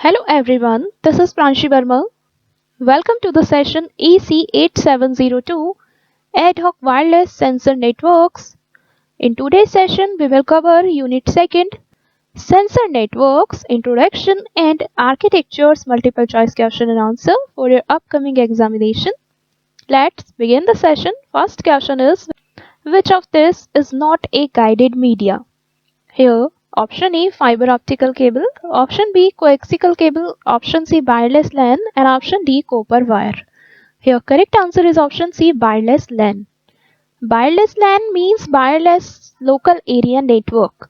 Hello everyone, this is Pranshi Verma. Welcome to the session EC8702 Ad Hoc Wireless Sensor Networks. In today's session, we will cover Unit 2nd Sensor Networks Introduction and Architectures Multiple Choice Question and Answer for your upcoming examination. Let's begin the session. First question is, which of this is not a guided media? Here, option A fiber optical cable, option B coaxial cable, option C wireless LAN and option D copper wire. Here correct answer is option C wireless LAN. Wireless LAN means wireless local area network.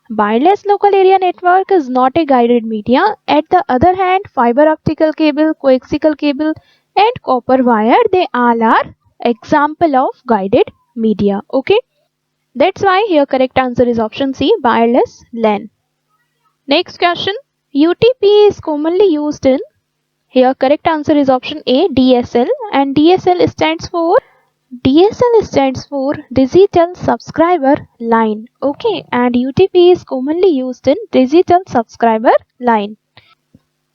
Wireless local area network is not a guided media. At the other hand, fiber optical cable, coaxial cable and copper wire, they all are example of guided media. Okay. That's why here correct answer is option C wireless LAN. Next question, UTP is commonly used in, here correct answer is option A DSL and DSL stands for digital subscriber line. Okay, and UTP is commonly used in digital subscriber line.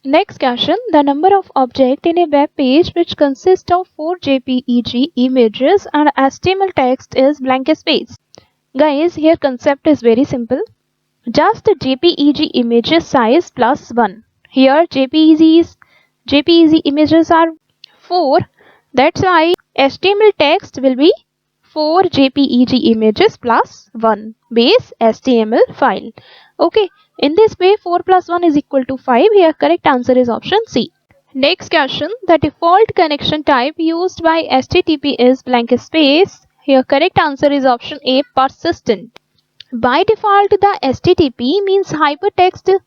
Next question, the number of objects in a web page which consists of 4 JPEG images and HTML text is blank space. Guys, here concept is very simple. Just the JPEG images size plus 1. Here JPEG images are 4. That's why HTML text will be 4 JPEG images plus 1 base HTML file. Okay, in this way 4 plus 1 is equal to 5. Here correct answer is option C. Next question, the default connection type used by HTTP is blank space. Here correct answer is option A persistent. By default, the HTTP means Hypertext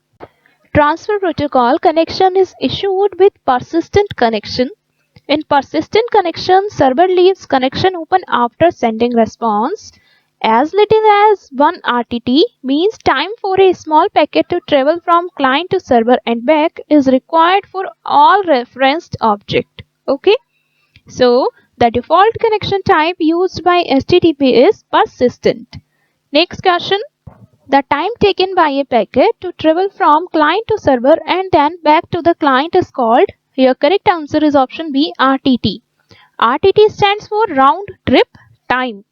Transfer Protocol connection is issued with persistent connection. In persistent connection, server leaves connection open after sending response. As little as 1 RTT means time for a small packet to travel from client to server and back is required for all referenced object. Okay. So, the default connection type used by HTTP is persistent. Next question, the time taken by a packet to travel from client to server and then back to the client is called, here correct answer is option B RTT. RTT stands for round trip time.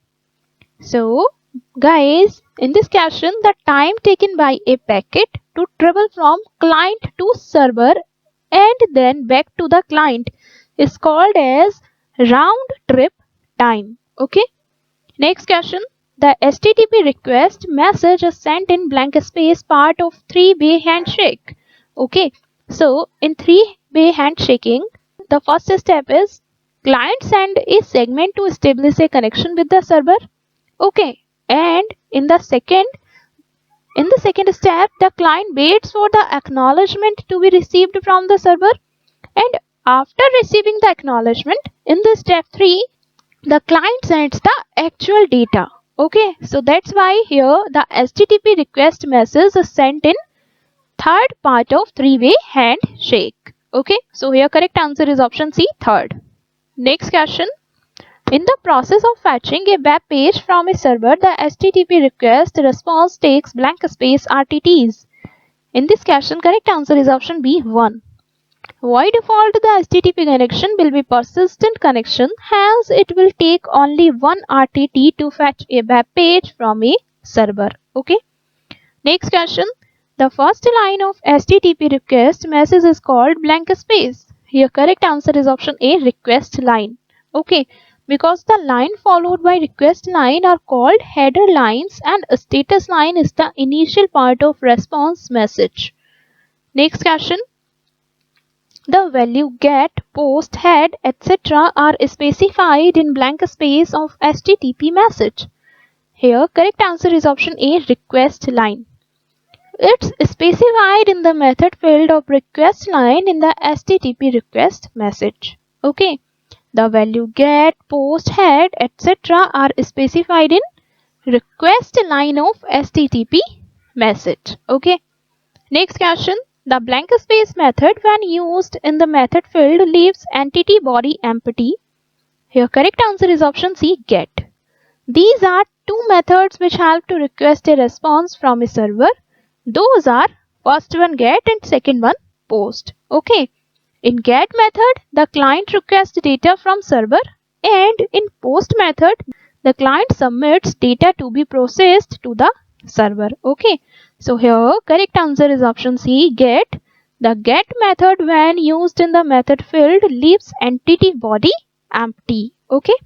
So, guys, in this question, the time taken by a packet to travel from client to server and then back to the client is called as round trip time. Okay. Next question, the HTTP request message is sent in blank space part of three-way handshake. Okay. So, in three-way handshaking, the first step is client send a segment to establish a connection with the server. Okay. And in the second step, the client waits for the acknowledgement to be received from the server. And after receiving the acknowledgement, in the step 3, the client sends the actual data. Okay, so that's why here the HTTP request message is sent in third part of three-way handshake. Okay, so here correct answer is option C, third. Next question, in the process of fetching a web page from a server, the HTTP request response takes blank space RTTs. In this question, correct answer is option B, 1. By default, the HTTP connection will be persistent connection, hence it will take only 1 RTT to fetch a web page from a server. Okay. Next question, the first line of HTTP request message is called blank space. Here correct answer is option A, request line. Okay, because the line followed by request line are called header lines and status line is the initial part of response message. Next question, the value get, post, head, etc. are specified in blank space of HTTP message. Here correct answer is option A, request line. It's specified in the method field of request line in the HTTP request message. Okay. The value get, post, head, etc. are specified in request line of HTTP message. Okay. Next question, the blank space method when used in the method field leaves entity body empty. Here correct answer is option C, get. These are two methods which help to request a response from a server. Those are first one get and second one post. Okay. In get method, the client requests data from server, and in post method, the client submits data to be processed to the server. Okay. So here correct answer is option C, get. The get method when used in the method field leaves entity body empty. Okay.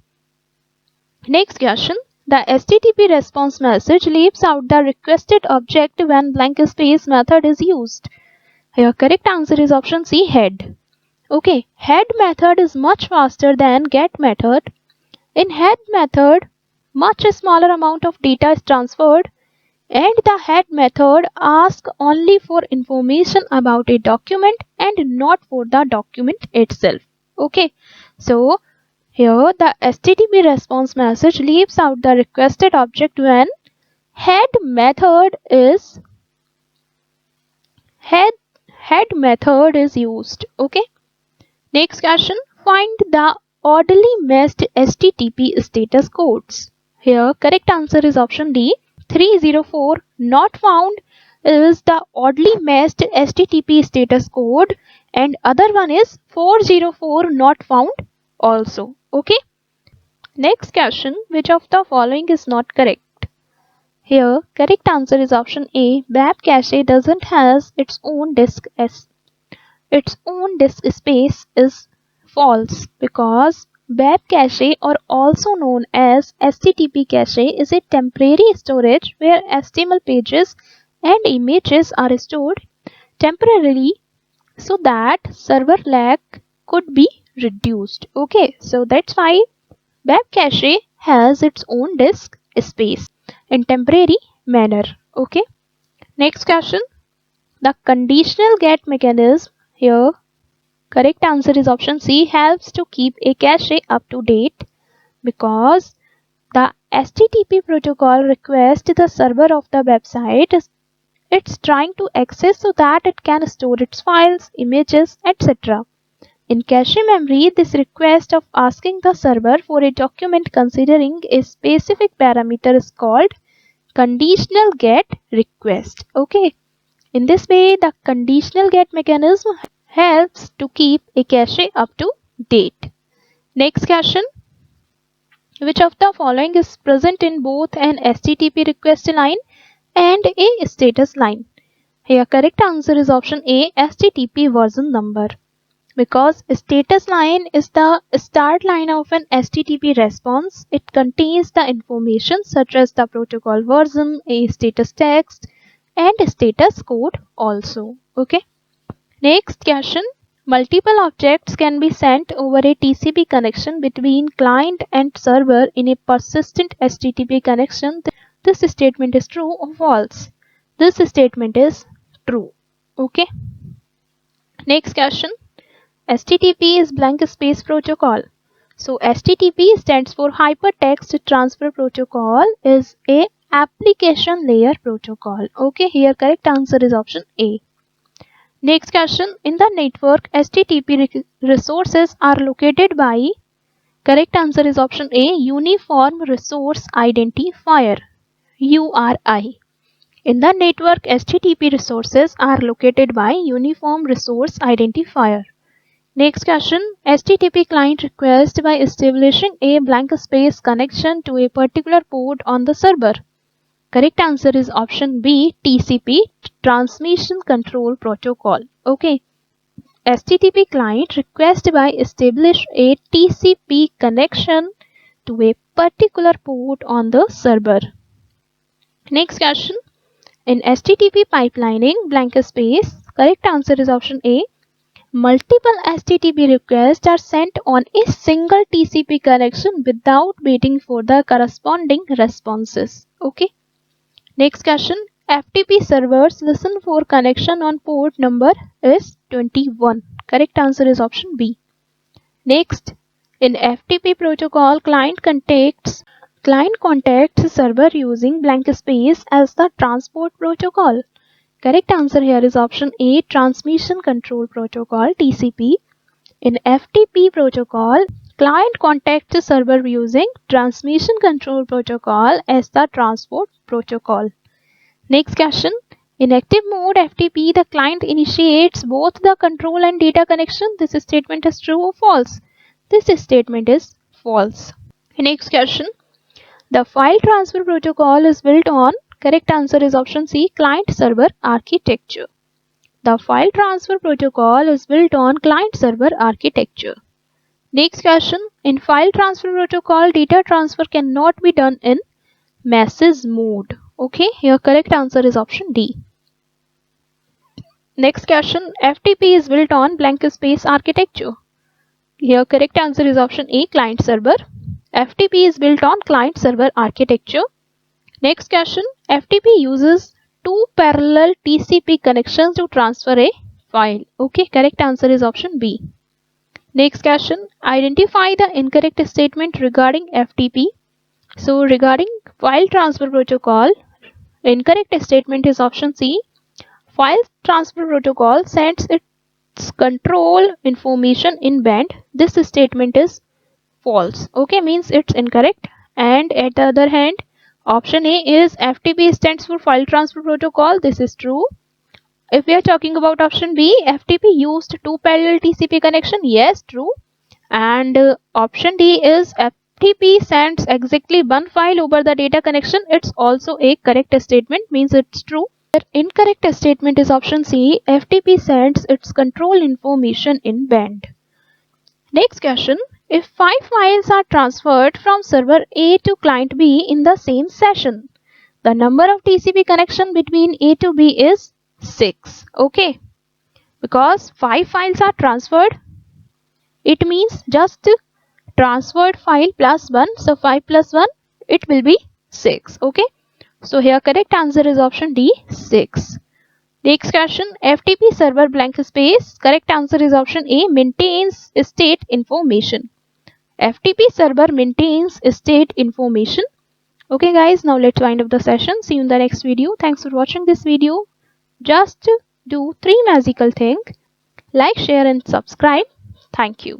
Next question. The HTTP response message leaves out the requested object when blank space method is used. Here correct answer is option C, head. Okay, head method is much faster than get method. In head method, much smaller amount of data is transferred, and the head method asks only for information about a document and not for the document itself. Okay, so here the HTTP response message leaves out the requested object when head method is used. Okay. Next question. Find the oddly matched HTTP status codes. Here correct answer is option D. 304 not found is the oddly matched HTTP status code, and other one is 404 not found also. Okay. Next question. Which of the following is not correct? Here correct answer is option A. Web cache doesn't has its own disk space is false, because web cache, or also known as HTTP cache, is a temporary storage where HTML pages and images are stored temporarily so that server lag could be reduced. Okay, so that's why web cache has its own disk space in temporary manner. Okay, next question. The conditional get mechanism, here correct answer is option C, helps to keep a cache up to date, because the HTTP protocol requests the server of the website it's trying to access so that it can store its files, images, etc. In cache memory, this request of asking the server for a document considering a specific parameter is called conditional get request. Okay. In this way, the conditional get mechanism helps to keep a cache up to date. Next question. Which of the following is present in both an HTTP request line and a status line? Here correct answer is option A, HTTP version number, because status line is the start line of an HTTP response. It contains the information such as the protocol version, a status text, and status code also. Okay. Next question. Multiple objects can be sent over a TCP connection between client and server in a persistent HTTP connection. This statement is true or false? This statement is true. Okay. Next question. HTTP is blank space protocol. So HTTP stands for Hypertext Transfer Protocol, is a application layer protocol. Okay, here correct answer is option A. Next question. In the network, HTTP resources are located by, correct answer is option A, Uniform Resource Identifier, URI. In the network, HTTP resources are located by Uniform Resource Identifier. Next question. HTTP client requests by establishing a blank space connection to a particular port on the server. Correct answer is option B, TCP, Transmission Control Protocol. Okay. HTTP client requests by establish a TCP connection to a particular port on the server. Next question. In HTTP pipelining, blank space, correct answer is option A. Multiple HTTP requests are sent on a single TCP connection without waiting for the corresponding responses. Okay. Next question. FTP servers listen for connection on port number is 21. Correct answer is option B. Next, in FTP protocol, client contacts server using blank space as the transport protocol. Correct answer here is option A, Transmission Control Protocol, TCP. In FTP protocol, client contacts server using Transmission Control Protocol as the transport protocol. Next question. In active mode FTP, the client initiates both the control and data connection. This statement is true or false? This statement is false. Next question. The file transfer protocol is built on, correct answer is option C, client-server architecture. The file transfer protocol is built on client-server architecture. Next question. In file transfer protocol, data transfer cannot be done in message mode. Okay, here correct answer is option D. Next question. FTP is built on blank space architecture. Here correct answer is option A, client server. FTP is built on client server architecture. Next question. FTP uses two parallel TCP connections to transfer a file. Okay, correct answer is option B. Next question. Identify the incorrect statement regarding FTP. So regarding file transfer protocol, incorrect statement is option C. File transfer protocol sends its control information in band. This statement is false. Okay, means it's incorrect. And at the other hand, option A is FTP stands for file transfer protocol. This is true. If we are talking about option B, FTP used two parallel TCP connection. Yes, true. And option D is FTP sends exactly one file over the data connection. It's also a correct statement, means it's true. The incorrect statement is option C. FTP sends its control information in band. Next question. If 5 files are transferred from server A to client B in the same session, the number of TCP connection between A to B is 6. Okay. Because 5 files are transferred, it means just transferred file plus 1. So 5 plus 1, it will be 6. Okay. So here correct answer is option D, 6. Next question. FTP server blank space. Correct answer is option A, maintains state information. FTP server maintains state information. Okay guys, now let's wind up the session. See you in the next video. Thanks for watching this video. Just do 3 magical things. Like, share and subscribe. Thank you.